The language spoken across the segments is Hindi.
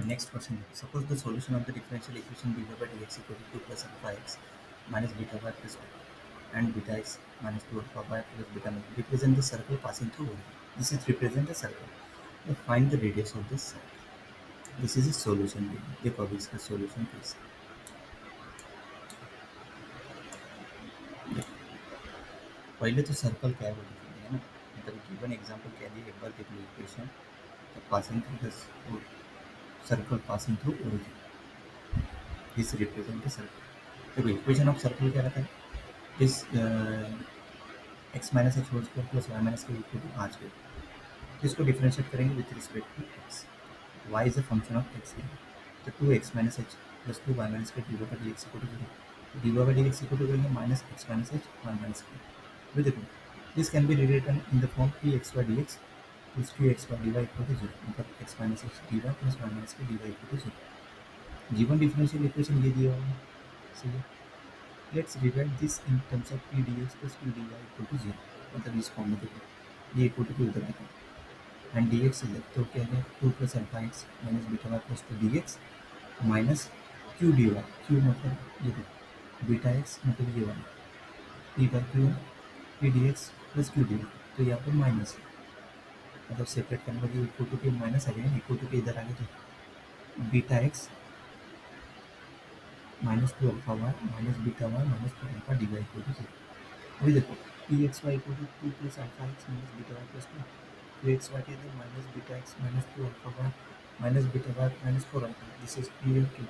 नेक्स्ट क्वेश्चन है, suppose the solution of the differential equation dy by dx equal to 2 plus alpha x minus beta y plus and beta x minus 2 alpha y plus beta y represent the circle passing through origin. This is represent the circle. Now find the radius of this circle. This is a solution. देखो अभी इसका solution कैसे देखो, पहले तो सर्कल क्या है वो देखेंगे है ना, मतलब गिवन एग्जांपल क्या दिया एक बार देख लो equation, passing through this circle passing through origin. This represent the circle. देखो इक्वेशन ऑफ सर्कल क्या रहता है, इस x minus h whole square plus y minus k equal to r square, तो इसको डिफरेंशिएट करेंगे with respect to x, y is a function of x है, तो two x minus h plus two y minus k d y by d x equal to zero, d y by d x equal to करेंगे minus x minus h Y minus k, अभी देखो this can be written in the form p x y d x plus two x y d y equal to zero, मतलब x minus h d y plus y minus k d y equal to zero, given differential equation ये दिया हुआ है, सही है। Let's rewrite this in terms of p d x plus p d y equal to zero, मतलब इस फॉर्म में देखो ये इक्वल टू उधर देखो एंड डी एक्स इधर, तो क्या है two plus alpha x minus beta y plus two d x minus q d y, q मतलब ये देखो बीटा एक्स मतलब ये वाला p by q p d x plus q d y, तो यहाँ पर माइनस है, मतलब सेपरेट करने लगे इक्वल टू के माइनस आ गया, इक्वल टू के इधर आगे तो beta x minus two alpha y minus beta y minus two alpha d y equal to zero, अभी देखो p x y equal to two plus alpha x minus beta y plus two x y के अंदर minus beta x minus two alpha y minus beta y minus four alpha, this is p and q.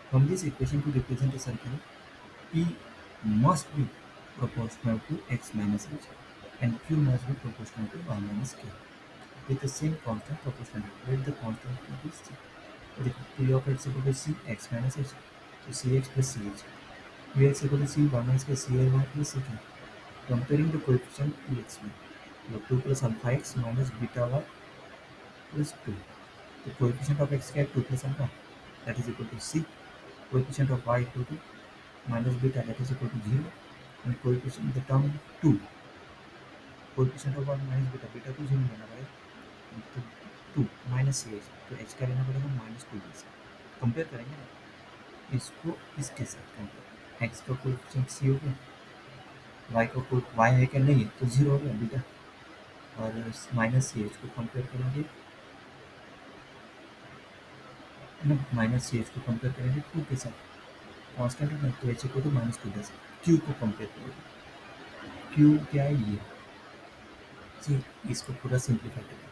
From this equation to represent a circle, P must be proportional to x minus h and Q must be proportional to y minus k with the same constant proportionality. Let the constant be c. P of x equal to c x minus h, so cx plus ch. Px equal to c y minus k ci y plus ck. Comparing the coefficient px y, you have 2 plus alpha x minus beta y plus 2. The coefficient of x is 2 plus alpha, that is equal to c. Coefficient of y equal to minus beta, that is equal to 0, and coefficient the term 2, coefficient of 1 minus beta, beta को 0 लेना पड़ेगा तो 2 माइनस सी एच, तो एच का लेना पड़ेगा माइनस टू से, कंपेयर करेंगे ना इसको इसके साथ कंपेयर, एक्स का कोएफिशिएंट सी हो गया, वाई का कोई वाई है क्या नहीं है तो 0 हो गया बीटा, और माइनस सी एच को कंपेयर करेंगे ना, माइनस सी एच को कंपेयर करेंगे 2 के साथ, कांस्टेंट है ना तो h equal to minus two जैसे, क्यू को कंपेयर करेंगे, क्यू क्या है ये, जी इसको पूरा सिंप्लीफाई करें,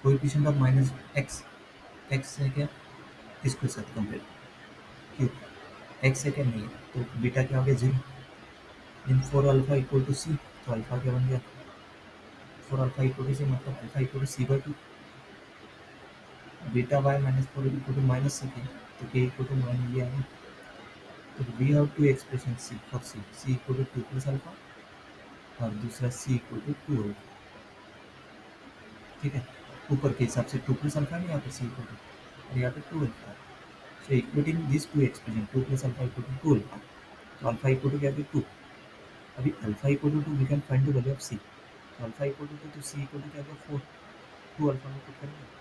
coefficient of minus x, x है क्या इसके साथ कंपेयर, क्यू एक्स है क्या नहीं है तो बीटा क्या हो गया 0, then four alpha equal to c, तो अल्फा क्या बन गया four alpha equal to c, मतलब alpha equal to c by two, beta y minus four equal to minus c k, तो के इक्वल टू माइनस ये आ गया, तो we have two expression c for c equal to two plus alpha और दूसरा c equal to two alpha, ठीक है, ऊपर के हिसाब से टू प्लस अल्फा है, यहाँ पर सी इक्वल टू और यहाँ पे टू अल्फा है, so equating this to expression two plus alpha equal to two alpha, तो अल्फा इक्वल टू क्या है टू, अभी alpha equal two we can find the value of C, तो अल्फा इक्वल टू तो सी इक्वल टू क्या होगा फोर, टू अल्फा में पुट करेंगे,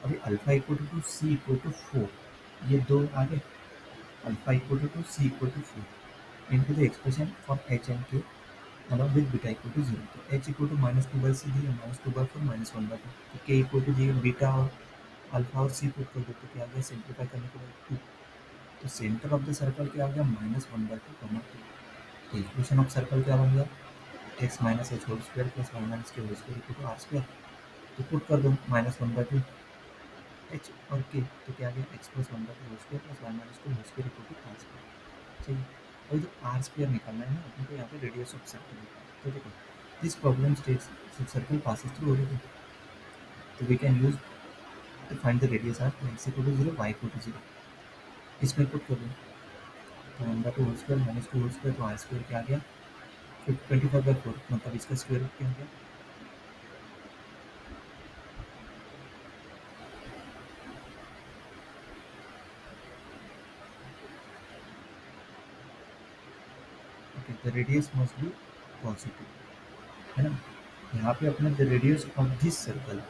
अभी alpha equal to c equal to four, ये दो आ गए, alpha equal to c equal to four into the expression for h and k along with beta equal to zero, तो h equal to minus two by c दिया minus two by four minus one by two, तो के इक्वल टू दिया बीटा और अल्फा और सी पुट कर दो, तो क्या आ गया सिंप्लीफाई करने के बाद टू, तो सेंटर ऑफ द सर्कल क्या आ गया minus one by two comma two, तो इक्वेशन ऑफ सर्कल क्या बन गया x minus h whole square plus y minus k whole square equal to r square, तो पुट कर दो minus one by two h और के, तो क्या आ गया x plus one by two whole square plus y minus two whole square equal to r square, चाहिए, और जो आर स्क्वायर निकालना है ना अपने को यहाँ पे रेडियस ऑफ सर्कल निकालना है, तो देखो this problem states circle passes through origin, तो we can use to find the radius of x equal to zero y equal to zero, इसमें पुट कर दो, तो one by two whole square minus two whole square, तो आर स्क्वायर क्या आ गया फिर 25/4, मतलब इसका स्क्वायर रूट क्या हो गया, okay the radius must be positive, है ना, यहाँ पे अपने the radius of this circle,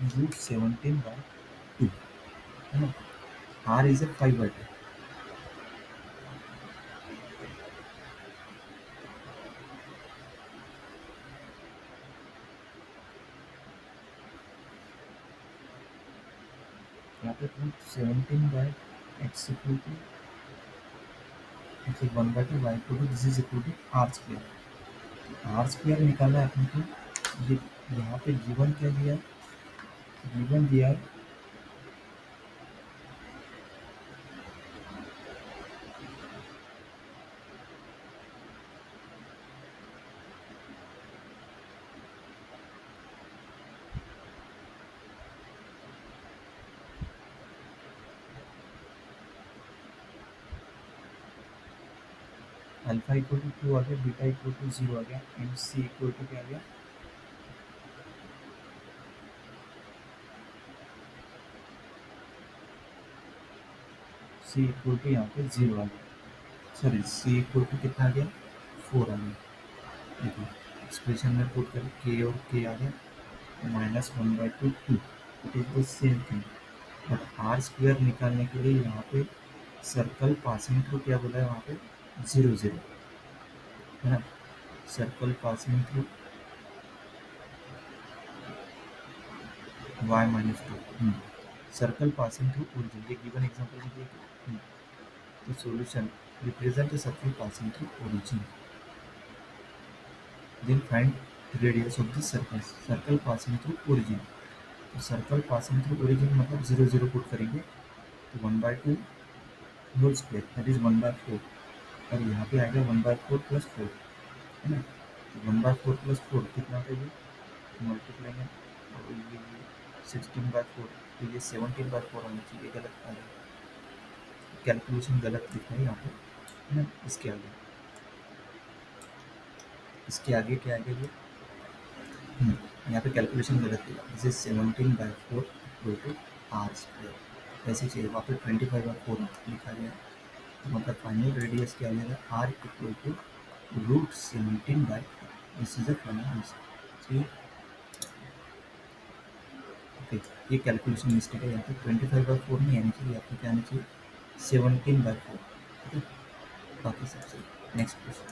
root 17/2 है ना। R is a 5/2। यहाँ पे root 17/x equal 1/2 y/2 this is equal to r square. R square निकाला है अपने को। ये यहाँ पे गिवन क्या दिया है? गिवन दिया है अल्फा इक्वल टू 2 आ गया, बीटा इक्वल टू 0 आ गया, एंड सी इक्वल टू क्या आ गया? सी इक्वल टू यहाँ पे 0 आ गया। सॉरी, सी इक्वल टू कितना आ गया? 4 आ गया। देखो, एक्सप्रेशन में पुट कर के और के आ गया, -1/2 2। It is the same thing. But r square निकालने के लिए यहाँ पे सर्कल पासिंग थ्रू क्या बोला है वहाँ पे? 0 0, है ना। Circle passing through y-2। Circle passing through origin, ये गिवन एग्जांपल में दिया। तो solution represent the circle passing through origin, then find radius of the circle, circle passing through origin. तो सर्कल पासिंग थ्रू ओरिजिन मतलब 0 0 पुट करेंगे, तो 1/2 होल स्क्वायर दैट इज 1/4, और यहाँ पे आएगा 1/4 प्लस 4, है ना। तो 1/4 प्लस 4 कितना होता है? ये मल्टीप्लाई में, और ये 16/4, तो ये 17/4 होना चाहिए। गलत आ गया, कैलकुलेशन गलत दिखा है यहाँ पे, है ना। इसके आगे क्या आएगा ये? यहाँ पे कैलकुलेशन गलत दिया, this is 17/4 equal to r square, ऐसे चाहिए। वहाँ पे 25/4 लिखा गया है। तो मतलब फाइनल रेडियस क्या आ जाएगा? R equal to root 17/4। This is the final answer. ठीक है, ओके। ये कैलकुलेशन मिस्टेक है, यहाँ पे 25/4 नहीं आनी चाहिए, आपको क्या आना चाहिए? 17/4। ठीक है, बाकी सबसे। Next question.